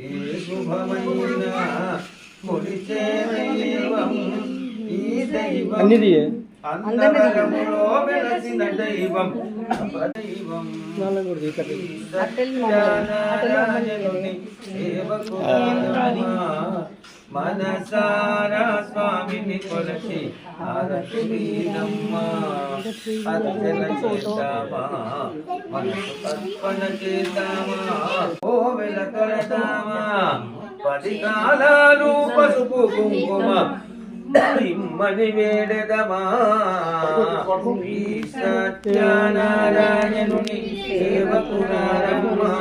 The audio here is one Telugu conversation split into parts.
ఏ శుభమైన కొలిచే దైవం ఈ దైవం అందరములో వెలసిన దైవం దైవం సత్యనారాయణుని సేవకురామా మనసారా స్వామిని కొలచి ఆరతులీనమ్మా అర్చన చేద్దామా మనసు అర్పణ చేద్దామా ఓ వెలకడదామా 10 కాలాలు పసుపు కుంకుమ ఇమ్మని వేడదమా ఈ సత్యనారాయణుని సేవకురారమ్మా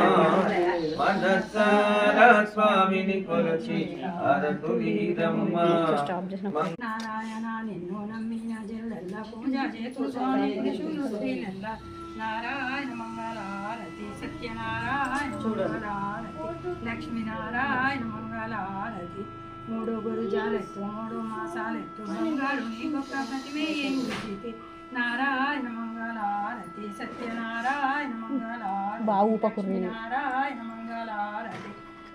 మనసారా స్వామిని కొలచి అరతులీరమ్మా నారాయణ నిన్ను నమ్మిన జల్లెల్ల పూజ చేతు స్వామి శ్రీనల్ల నారాయణ మంగళారతి సత్యనారాయణ మంగళారతి లక్ష్మీనారాయణ మంగళారతి 3 గురుజాలెత్తు 3 మాసాలెత్తు బంగారు నీకొక్క ప్రతిమే ఎంగితే నారాయణ మంగళారతి సత్యనారాయణ మంగళారతి నారాయణ మంగళారతి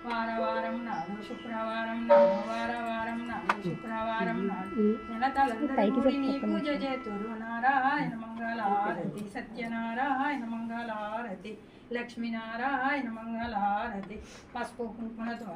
వారవారం నాడు శుక్రవారం నాడు వారవారం నాడు శుక్రవారం నాడు నెలతలందరూ నీ పూజ చేతురు నారాయణ మంగళారతి సత్యనారాయణ మంగళారతి లక్ష్మీనారాయణ మంగళారతి పసుపు కుంకుమలతో